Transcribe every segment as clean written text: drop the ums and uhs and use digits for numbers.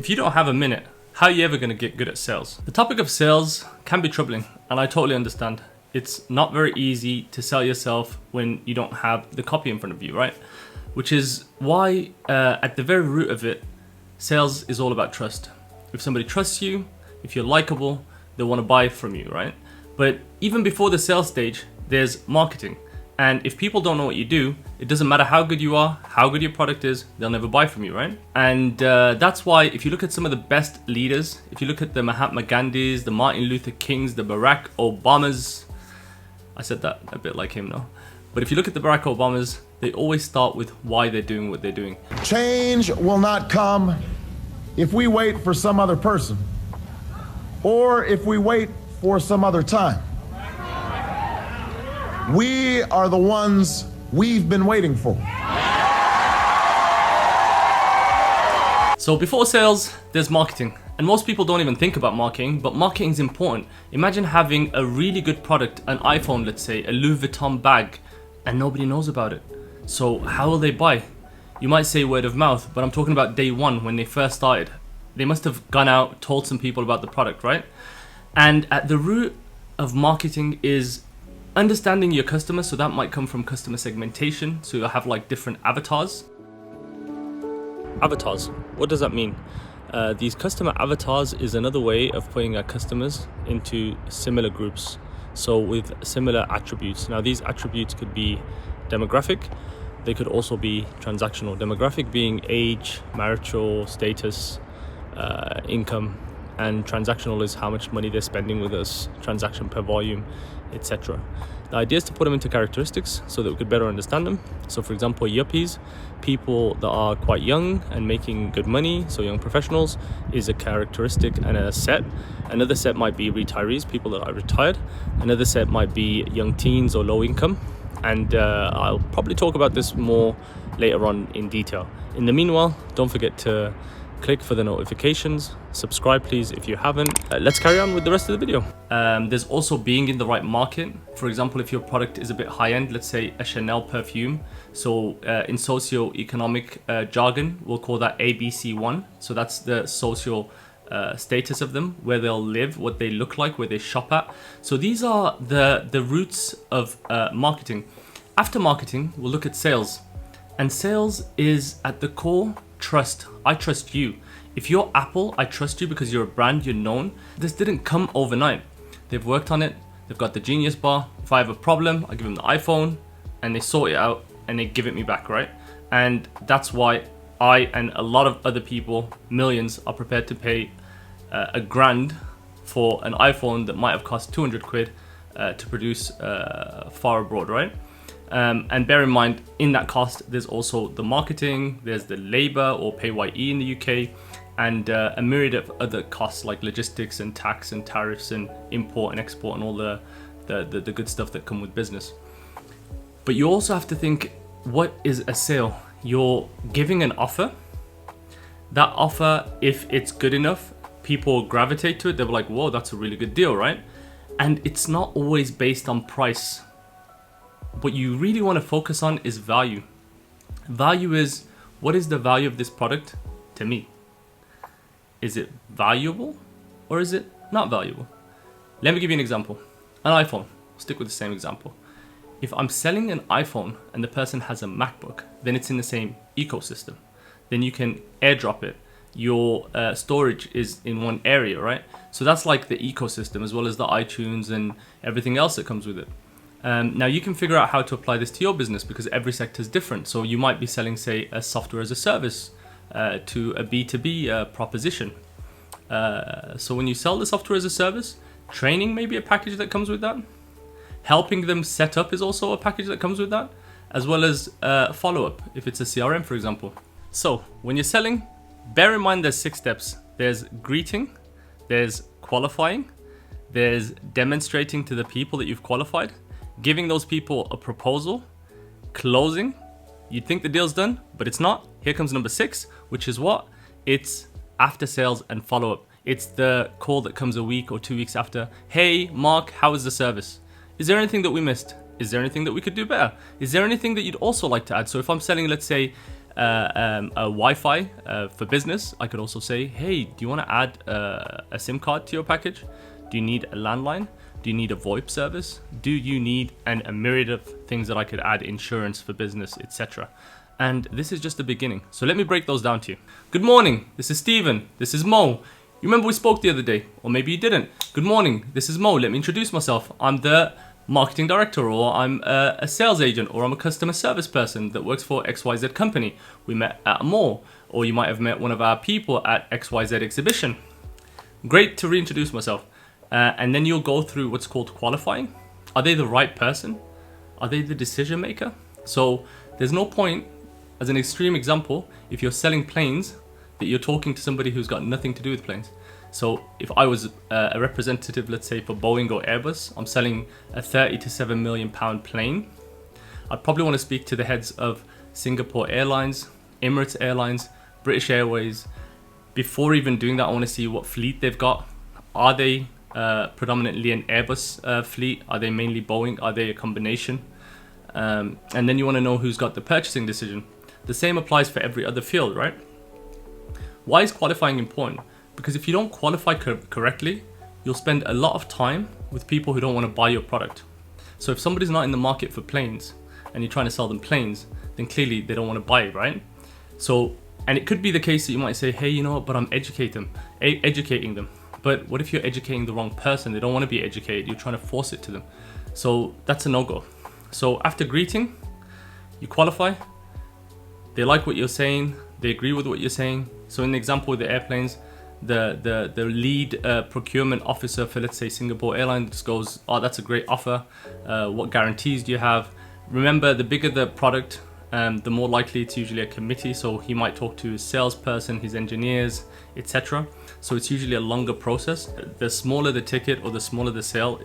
If you don't have a minute, how are you ever going to get good at sales? The topic of sales can be troubling, and I totally understand. It's not very easy to sell yourself when you don't have the copy in front of you, right? Which is why at the very root of it, sales is all about trust. If somebody trusts you, if you're likable, they want to buy from you, right? But even before the sales stage, there's marketing. And if people don't know what you do, it doesn't matter how good you are, how good your product is, they'll never buy from you, right? And that's why if you look at some of the best leaders, if you look at the Mahatma Gandhis, the Martin Luther Kings, the Barack Obamas, I said that a bit like him though. But if you look at the Barack Obamas, they always start with why they're doing what they're doing. Change will not come if we wait for some other person or if we wait for some other time. We are the ones we've been waiting for. So before sales, there's marketing. And most people don't even think about marketing, but marketing is important. Imagine having a really good product, an iPhone, let's say, a Louis Vuitton bag, and nobody knows about it. So how will they buy? You might say word of mouth, but I'm talking about day one when they first started. They must have gone out, told some people about the product, right? And at the root of marketing is understanding your customer. So that might come from customer segmentation. So you'll have like different avatars. Avatars, what does that mean? These customer avatars is another way of putting our customers into similar groups. So with similar attributes. Now these attributes could be demographic. They could also be transactional. Demographic being age, marital status, income, and transactional is how much money they're spending with us, transaction per volume, etc. The idea is to put them into characteristics so that we could better understand them. So for example, yuppies, people that are quite young and making good money, so young professionals, is a characteristic and a set. Another set might be retirees, people that are retired. Another set might be young teens or low income. And I'll probably talk about this more later on in detail. In the meanwhile, don't forget to click for the notifications, subscribe please if you haven't. Let's carry on with the rest of the video. There's also being in the right market. For example, if your product is a bit high-end, let's say a Chanel perfume. So in socio-economic jargon, we'll call that ABC1. So that's the social status of them, where they'll live, what they look like, where they shop at. So these are the roots of marketing. After marketing, we'll look at sales. And sales is at the core trust. I trust you. If you're Apple, I trust you because you're a brand, you're known. This didn't come overnight. They've worked on it. They've got the Genius Bar. If I have a problem, I give them the iPhone and they sort it out and they give it me back, right? And that's why I and a lot of other people, millions, are prepared to pay $1,000 for an iPhone that might have cost 200 quid to produce far abroad, right? And bear in mind, in that cost, there's also the marketing, there's the labor or PAYE in the UK, and a myriad of other costs like logistics and tax and tariffs and import and export and all the good stuff that come with business. But you also have to think, what is a sale? You're giving an offer. That offer, if it's good enough, people gravitate to it. They're like, whoa, that's a really good deal, right? And it's not always based on price. What you really want to focus on is value. Value is, what is the value of this product to me? Is it valuable or is it not valuable? Let me give you an example. An iPhone. Stick with the same example. If I'm selling an iPhone and the person has a MacBook, then it's in the same ecosystem. Then you can airdrop it. Your storage is in one area, right? So that's like the ecosystem, as well as the iTunes and everything else that comes with it. Now you can figure out how to apply this to your business because every sector is different. So you might be selling, say, a software as a service to a B2B proposition. So when you sell the software as a service, training may be a package that comes with that. Helping them set up is also a package that comes with that, as well as follow-up if it's a CRM, for example. So when you're selling, bear in mind there's 6 steps. There's greeting, there's qualifying, there's demonstrating to the people that you've qualified, giving those people a proposal, closing. You'd think the deal's done, but it's not. Here comes number 6, which is what? It's after sales and follow-up. It's the call that comes a week or 2 weeks after. Hey, Mark, how is the service? Is there anything that we missed? Is there anything that we could do better? Is there anything that you'd also like to add? So if I'm selling, let's say, a Wi-Fi for business, I could also say, hey, do you want to add a SIM card to your package? Do you need a landline? Do you need a VoIP service? Do you need a myriad of things that I could add, insurance for business, etc. And this is just the beginning. So let me break those down to you. Good morning, this is Steven. This is Mo. You remember we spoke the other day, or maybe you didn't. Good morning, this is Mo. Let me introduce myself. I'm the marketing director, or I'm a sales agent, or I'm a customer service person that works for XYZ company. We met at a mall, or you might have met one of our people at XYZ exhibition. Great to reintroduce myself. And then you'll go through what's called qualifying. Are they the right person? Are they the decision maker? So there's no point, as an extreme example, if you're selling planes, that you're talking to somebody who's got nothing to do with planes. So if I was a representative, let's say for Boeing or Airbus, I'm selling a 30 to 7 million pound plane. I'd probably want to speak to the heads of Singapore Airlines, Emirates Airlines, British Airways. Before even doing that, I want to see what fleet they've got. Are they predominantly an Airbus fleet? Are they mainly Boeing? Are they a combination? And then you want to know who's got the purchasing decision. The same applies for every other field, right? Why is qualifying important? Because if you don't qualify correctly, you'll spend a lot of time with people who don't want to buy your product. So if somebody's not in the market for planes and you're trying to sell them planes, then clearly they don't want to buy it, right? So, and it could be the case that you might say, hey, you know what, but I'm educating them. But what if you're educating the wrong person? They don't want to be educated. You're trying to force it to them. So that's a no-go. So after greeting, you qualify. They like what you're saying. They agree with what you're saying. So in the example with the airplanes, the lead procurement officer for, let's say, Singapore Airlines just goes, oh, that's a great offer. What guarantees do you have? Remember, the bigger the product, the more likely it's usually a committee. So he might talk to his salesperson, his engineers, etc. So it's usually a longer process. The smaller the ticket or the smaller the sale,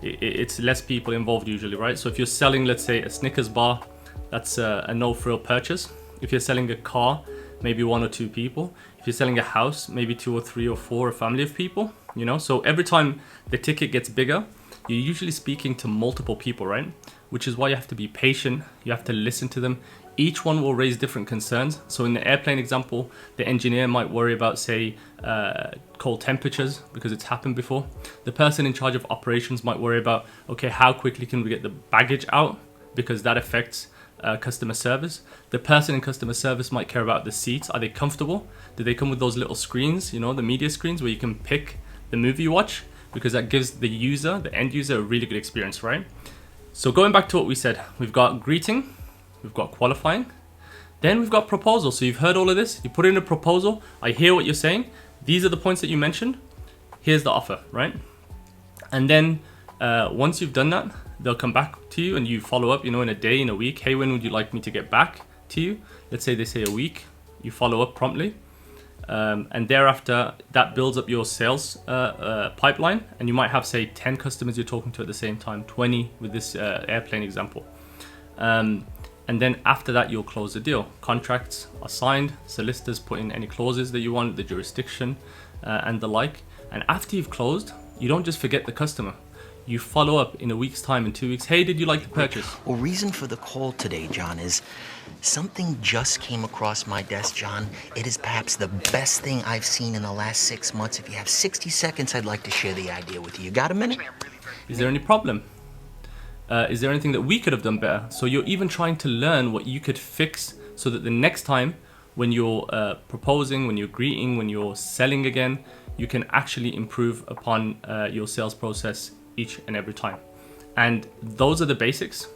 it's less people involved usually, right? So if you're selling, let's say, a Snickers bar, that's a no-frill purchase. If you're selling a car, maybe 1 or 2 people. If you're selling a house, maybe 2 or 3 or 4, a family of people, you know? So every time the ticket gets bigger, you're usually speaking to multiple people, right? Which is why you have to be patient. You have to listen to them. Each one will raise different concerns. So in the airplane example, the engineer might worry about, say, cold temperatures because it's happened before. The person in charge of operations might worry about, okay, how quickly can we get the baggage out? Because that affects customer service. The person in customer service might care about the seats. Are they comfortable? Do they come with those little screens, you know, the media screens where you can pick the movie you watch? Because that gives the user, the end user, a really good experience, right? So going back to what we said, we've got greeting, we've got qualifying, then we've got proposal. So you've heard all of this, you put in a proposal, I hear what you're saying, these are the points that you mentioned, here's the offer, right? And then once you've done that, they'll come back to you and you follow up, you know, in a day, in a week. Hey, when would you like me to get back to you? Let's say they say a week, you follow up promptly. And thereafter, that builds up your sales pipeline. And you might have, say, 10 customers you're talking to at the same time, 20 with this airplane example. And then after that, you'll close the deal. Contracts are signed, solicitors put in any clauses that you want, the jurisdiction and the like. And after you've closed, you don't just forget the customer. You follow up in a week's time, in 2 weeks. Hey, did you like the purchase? Well, reason for the call today, John, is something just came across my desk, John. It is perhaps the best thing I've seen in the last 6 months. If you have 60 seconds, I'd like to share the idea with you. You got a minute? Is there any problem? Is there anything that we could have done better? So you're even trying to learn what you could fix so that the next time when you're proposing, when you're greeting, when you're selling again, you can actually improve upon your sales process each and every time. And those are the basics.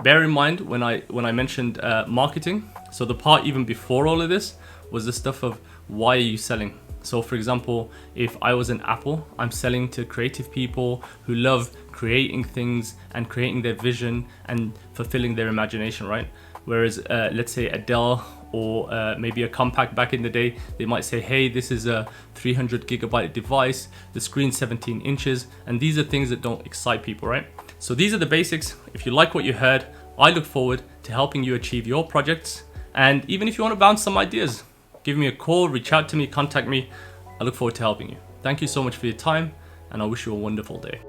Bear in mind when I mentioned marketing, so the part even before all of this was the stuff of why are you selling? So for example, if I was an Apple, I'm selling to creative people who love creating things and creating their vision and fulfilling their imagination, right? Whereas let's say Adele or maybe a compact back in the day, they might say, hey, this is a 300 gigabyte device, the screen's 17 inches, and these are things that don't excite people, right? So these are the basics. If you like what you heard, I look forward to helping you achieve your projects. And even if you want to bounce some ideas, give me a call, reach out to me, contact me. I look forward to helping you. Thank you so much for your time, and I wish you a wonderful day.